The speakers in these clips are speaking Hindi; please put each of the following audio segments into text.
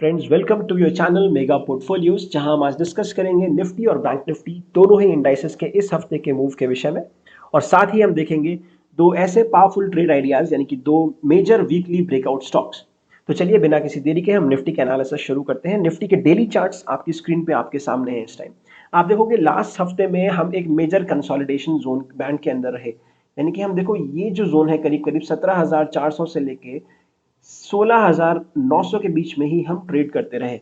Friends, welcome to your channel mega portfolios, जहां हम आज डिस्कस करेंगे निफ्टी और बैंक निफ्टी दोनों ही इंडाइसेस के इस हफ्ते के मूव के विषय में। और साथ ही हम देखेंगे दो ऐसे पावरफुल ट्रेड आइडियाज, यानी कि दो मेजर वीकली ब्रेकआउट स्टॉक्स। तो चलिए बिना किसी देरी के हम निफ्टी के एनालिसिस शुरू करते हैं। निफ्टी के डेली चार्ट्स आपकी स्क्रीन पे आपके सामने हैं। इस टाइम आप देखोगे लास्ट हफ्ते में हम एक मेजर कंसोलिडेशन जोन बैंड के अंदर रहे, यानी कि हम देखो ये जो जोन है करीब करीब 17,400 से लेके 16,900 के बीच में ही हम ट्रेड करते रहे।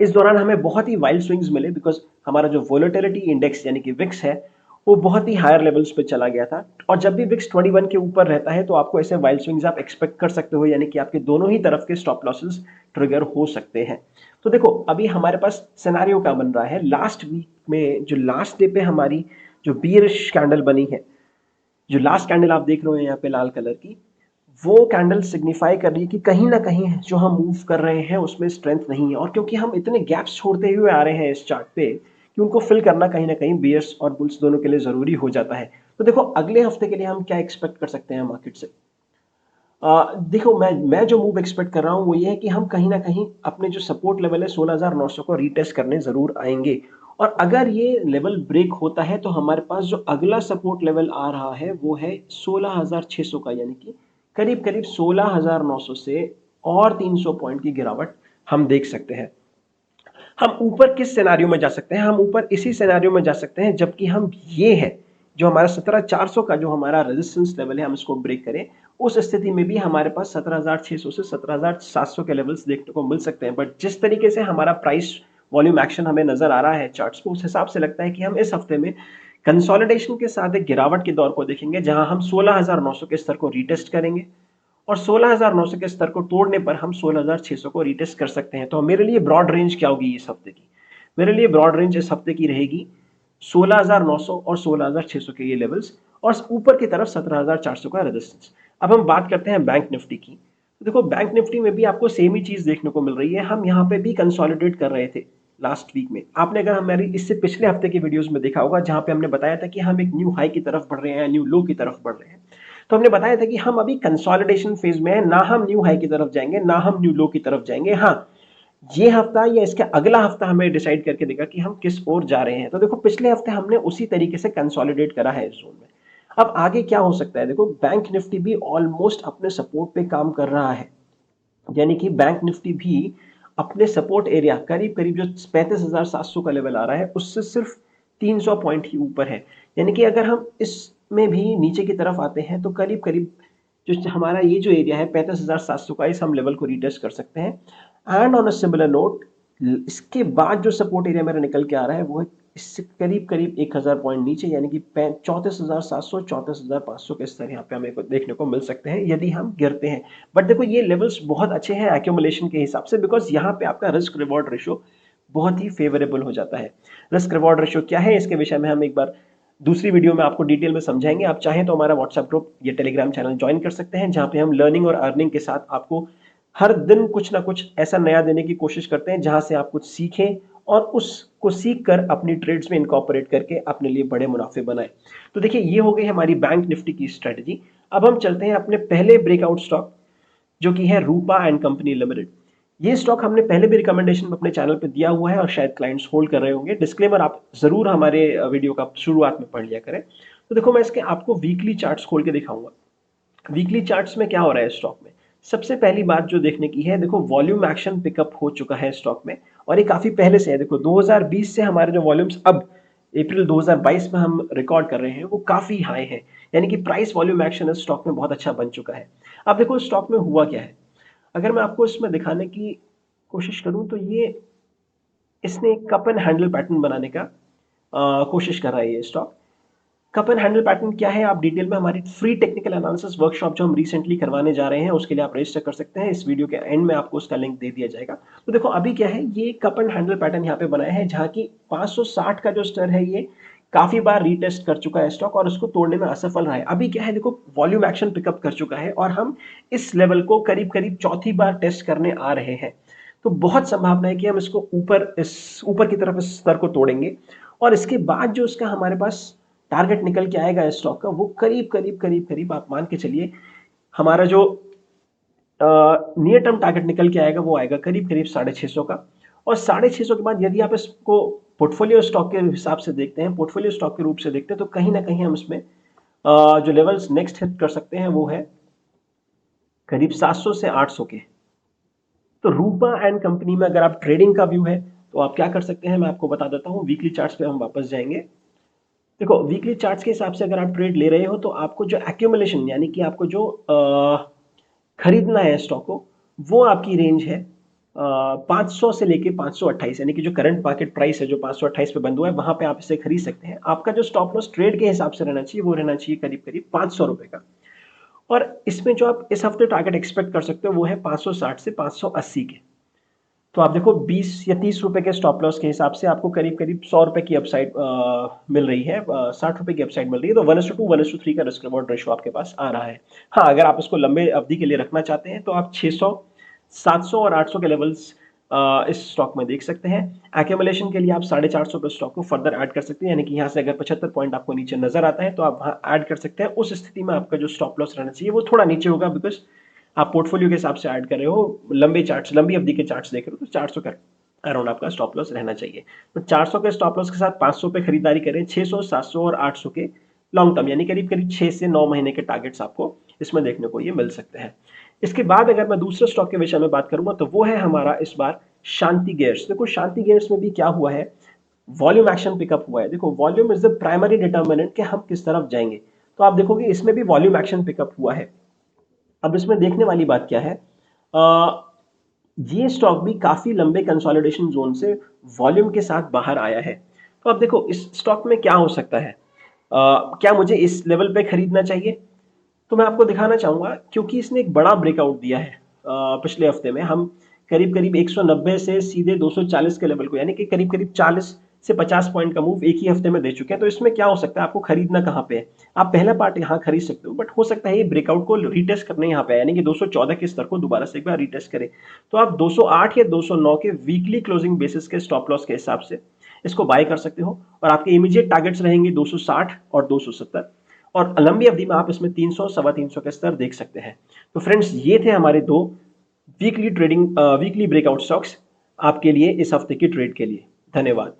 इस दौरान हमें बहुत ही वाइल्ड स्विंग्स मिले, बिकॉज हमारा जो वोलेटिलिटी इंडेक्स यानी कि विक्स है वो बहुत ही हायर लेवल्स पे चला गया था। और जब भी विक्स 21 के ऊपर रहता है तो आपको ऐसे वाइल्ड स्विंग्स आप एक्सपेक्ट कर सकते हो, यानी कि आपके दोनों ही तरफ के स्टॉप लॉसेस ट्रिगर हो सकते हैं। तो देखो अभी हमारे पास सिनेरियो क्या बन रहा है। लास्ट वीक में जो लास्ट डे पे हमारी जो बियरिश कैंडल बनी है, जो लास्ट कैंडल आप देख रहे हो यहाँ पे लाल कलर की, वो कैंडल सिग्निफाई कर रही है कि कहीं ना कहीं जो हम मूव कर रहे हैं उसमें स्ट्रेंथ नहीं है। और क्योंकि हम इतने गैप्स छोड़ते हुए आ रहे हैं इस चार्ट पे कि उनको फिल करना कहीं ना कहीं बियर्स और बुल्स दोनों के लिए जरूरी हो जाता है। तो देखो अगले हफ्ते के लिए हम क्या एक्सपेक्ट कर सकते हैं मार्केट से। देखो मैं जो मूव एक्सपेक्ट कर रहा हूँ वो ये है कि हम कहीं ना कहीं अपने जो सपोर्ट लेवल है 16,900 को रीटेस्ट करने जरूर आएंगे। और अगर ये लेवल ब्रेक होता है तो हमारे पास जो अगला सपोर्ट लेवल आ रहा है वो है 16,600 का, यानी कि करीब करीब 16,900 से और 300 पॉइंट की गिरावट हम देख सकते हैं। हम ऊपर किस सिनेरियो में जा सकते हैं? हम ऊपर इसी सिनेरियो में जा सकते हैं जबकि हम ये है जो हमारा 17,400 का जो हमारा रेजिस्टेंस लेवल है हम इसको ब्रेक करें। उस स्थिति में भी हमारे पास 17,600 से 17,700 के लेवल्स देखने को मिल सकते हैं। बट जिस तरीके से हमारा प्राइस वॉल्यूम एक्शन हमें नजर आ रहा है चार्ट्स पे, उस हिसाब से लगता है कि हम इस हफ्ते में कंसोलिडेशन के साथ एक गिरावट के दौर को देखेंगे, जहां हम 16,900 के स्तर को रीटेस्ट करेंगे और 16,900 के स्तर को तोड़ने पर हम 16,600 को रीटेस्ट कर सकते हैं। तो मेरे लिए ब्रॉड रेंज क्या होगी इस हफ्ते की? मेरे लिए ब्रॉड रेंज इस हफ्ते की रहेगी 16,900 और 16,600 के ये लेवल्स, और ऊपर की तरफ 17,400 का रेजिस्टेंस। अब हम बात करते हैं बैंक निफ्टी की। तो देखो बैंक निफ्टी में भी आपको सेम ही चीज देखने को मिल रही है। हम यहाँ पे भी कंसोलिडेट कर रहे थे लास्ट वीक में। आपने अगर हमारी इससे पिछले हफ्ते की वीडियोस में देखा होगा, जहां पे हमने बताया था कि हम एक न्यू हाई की तरफ बढ़ रहे हैं, न्यू लो की तरफ बढ़ रहे हैं। तो हमने बताया था कि हम अभी कंसोलिडेशन फेज में है, ना हम न्यू हाई की तरफ जाएंगे ना हम न्यू लो की तरफ जाएंगे। हाँ, ये हफ्ता या इसके अगला हफ्ता हमें डिसाइड करके देगा कि हम किस ओर जा रहे हैं। तो देखो पिछले हफ्ते हमने उसी तरीके से कंसोलिडेट करा है इस जोन में। अब आगे क्या हो सकता है? देखो बैंक निफ्टी भी ऑलमोस्ट अपने सपोर्ट पे काम कर रहा है, यानी कि बैंक निफ्टी भी अपने सपोर्ट एरिया करीब करीब जो 35,700 का लेवल आ रहा है उससे सिर्फ 300 पॉइंट ही ऊपर है। यानी कि अगर हम इसमें भी नीचे की तरफ आते हैं तो करीब करीब जो हमारा ये जो एरिया है 35,700 का, इस हम लेवल को रीटेस्ट कर सकते हैं। And on a similar note, इसके बाद जो सपोर्ट एरिया मेरा निकल के आ रहा है वो है इससे करीब करीब 1,000 पॉइंट नीचे, यानी कि 34,700 34,500 के स्तर यहाँ पे हमें देखने को मिल सकते हैं यदि हम गिरते हैं। बट देखो ये लेवल्स बहुत अच्छे हैं एक्यूमुलेशन के हिसाब से, बिकॉज यहाँ पे आपका रिस्क रिवॉर्ड रेशियो बहुत ही फेवरेबल हो जाता है। रिस्क रिवॉर्ड रेशियो क्या है इसके विषय में हम एक बार दूसरी वीडियो में आपको डिटेल में समझाएंगे। आप चाहें तो हमारा व्हाट्सएप ग्रुप या टेलीग्राम चैनल ज्वाइन कर सकते हैं, जहां पे हम लर्निंग और अर्निंग के साथ आपको हर दिन कुछ ना कुछ ऐसा नया देने की कोशिश करते हैं जहां से आप कुछ सीखें और उसको सीख कर अपनी ट्रेड्स में इनकॉर्पोरेट करके अपने लिए बड़े मुनाफे बनाएं। तो देखिए ये हो गई हमारी बैंक निफ्टी की स्ट्रेटजी। अब हम चलते हैं अपने पहले ब्रेकआउट स्टॉक, जो कि है रूपा एंड कंपनी लिमिटेड। ये स्टॉक हमने पहले भी रिकमेंडेशन अपने चैनल पे दिया हुआ है और शायद क्लाइंट्स होल्ड कर रहे होंगे। डिस्क्लेमर आप जरूर हमारे वीडियो का शुरुआत में पढ़ लिया करें। तो देखो मैं इसके आपको वीकली चार्ट्स खोल के दिखाऊंगा। वीकली चार्ट्स में क्या हो रहा है स्टॉक में। सबसे पहली बात जो देखने की है, देखो वॉल्यूम एक्शन पिकअप हो चुका है स्टॉक में, और ये काफी पहले से है। देखो 2020 से हमारे जो वॉल्यूम्स अब अप्रैल 2022 में हम रिकॉर्ड कर रहे हैं वो काफी हाई है, यानी कि प्राइस वॉल्यूम एक्शन इस स्टॉक में बहुत अच्छा बन चुका है। अब देखो स्टॉक में हुआ क्या है, अगर मैं आपको इसमें दिखाने की कोशिश करूं तो ये इसने एक कप एंड हैंडल पैटर्न बनाने का कोशिश कर रहा है ये stock. Cup and handle pattern क्या है आप डिटेल में हमारी फ्री टेक्निकल एनालिसिस वर्कशॉप जो हम रिसेंटली करवाने जा रहे हैं उसके लिए आप रजिस्टर कर सकते हैं। इस वीडियो के एंड में आपको उसका लिंक दे दिया जाएगा। तो देखो अभी क्या है, ये कप एंड हैंडल पैटर्न यहाँ पे बनाया है, जहां की 560 का जो स्तर है ये काफी बार रीटेस्ट कर चुका है स्टॉक और उसको तोड़ने में असफल रहा है। अभी क्या है, देखो वॉल्यूम एक्शन पिकअप कर चुका है और हम इस लेवल को करीब करीब चौथी बार टेस्ट करने आ रहे हैं। तो बहुत संभावना है कि हम इसको ऊपर की तरफ इस स्तर को तोड़ेंगे, और इसके बाद जो इसका हमारे पास टारगेट निकल के आएगा स्टॉक का, वो करीब करीब करीब करीब आप मान के चलिए हमारा जो नियर टर्म टारगेट निकल के आएगा, वो आएगा करीब करीब 650 का। और 650 के बाद यदि आप इसको पोर्टफोलियो स्टॉक के हिसाब से देखते हैं, पोर्टफोलियो स्टॉक के रूप से देखते हैं, तो कहीं ना कहीं हम इसमें जो लेवल्स नेक्स्ट हिट कर सकते हैं वो है करीब 700 से 800 के। तो रूपा एंड कंपनी में अगर आप ट्रेडिंग का व्यू है तो आप क्या कर सकते हैं, मैं आपको बता देता हूं। वीकली चार्ट्स पे हम वापस जाएंगे। देखो वीकली चार्ट्स के हिसाब से अगर आप ट्रेड ले रहे हो तो आपको जो एक्यूमुलेशन यानी कि आपको जो खरीदना है स्टॉक को, वो आपकी रेंज है 500 से लेके 528, यानी कि जो करंट मार्केट प्राइस है जो 528 पे बंद हुआ है वहां पे आप इसे खरीद सकते हैं। आपका जो स्टॉप लॉस ट्रेड के हिसाब से रहना चाहिए वो रहना चाहिए करीब करीब 500 रुपए का। और इसमें जो आप इस हफ्ते टारगेट एक्सपेक्ट कर सकते हो वो है 560 से 580 के। तो आप देखो 20 या 30 रुपए के स्टॉप लॉस के हिसाब से आपको करीब करीब 100 रुपए की अपसाइड मिल रही है, 60 रुपए की अपसाइड मिल रही है। तो 1:2 1:3 का रिस्क रिवॉर्ड रेशो आपके पास आ रहा है। हाँ, अगर आप इसको लंबे अवधि के लिए रखना चाहते हैं तो आप 600, 700 और 800 के लेवल्स इस स्टॉक में देख सकते हैं। एक्यूमुलेशन के लिए आप 450 पे स्टॉक को फर्दर ऐड कर सकते हैं, यानी कि यहाँ से अगर 75 पॉइंट आपको नीचे नजर आता है तो आप वहाँ ऐड कर सकते हैं। उस स्थिति में आपका जो स्टॉप लॉस रहना चाहिए वो थोड़ा नीचे होगा, बिकॉज आप पोर्टफोलियो के हिसाब से ऐड कर रहे हो, लंबे चार्ट्स, लंबी अवधि के चार्ट्स देख रहे हो, तो 400 का अराउंड आपका स्टॉप लॉस रहना चाहिए। तो 400 के स्टॉप लॉस के साथ 500 पे खरीदारी करें, 600, 700 और 800 के लॉन्ग टर्म यानी करीब करीब 6 से 9 महीने के टारगेट्स आपको इसमें देखने को ये मिल सकते हैं। इसके बाद अगर मैं दूसरे स्टॉक के विषय में बात करूंगा तो वो है हमारा इस बार शांति गेयर्स। देखो शांति गेयर्स में भी क्या हुआ है, वॉल्यूम एक्शन पिकअप हुआ है। देखो volume is the primary determinant कि हम किस तरफ जाएंगे। तो आप देखोगे इसमें भी वॉल्यूम एक्शन पिकअप हुआ है। अब इसमें देखने वाली बात क्या है, ये स्टॉक भी काफी लंबे कंसोलिडेशन जोन से वॉल्यूम के साथ बाहर आया है। तो अब देखो इस स्टॉक में क्या हो सकता है, क्या मुझे इस लेवल पे खरीदना चाहिए? तो मैं आपको दिखाना चाहूंगा, क्योंकि इसने एक बड़ा ब्रेकआउट दिया है पिछले हफ्ते में। हम करीब करीब 190 से सीधे 240 के लेवल को, यानी कि करीब करीब 40 से 50 पॉइंट का मूव एक ही हफ्ते में दे चुके हैं। तो इसमें क्या हो सकता है, आपको खरीदना कहाँ पे है? आप पहला पार्ट यहाँ खरीद सकते हो, बट हो सकता है ये ब्रेकआउट को रिटेस्ट करने यहाँ पे आए, यानी कि 214 के स्तर को दोबारा से एक बार रिटेस्ट करें। तो आप 208 या 209 के वीकली क्लोजिंग बेसिस के स्टॉप लॉस के हिसाब से इसको बाय कर सकते हो। और आपके इमीडिएट टारगेट्स रहेंगे 260 और 270। और लंबी अवधि में आप इसमें 300, 350 के स्तर देख सकते हैं। तो फ्रेंड्स ये थे हमारे दो वीकली ब्रेकआउट स्टॉक्स आपके लिए इस हफ्ते की ट्रेड के लिए। धन्यवाद।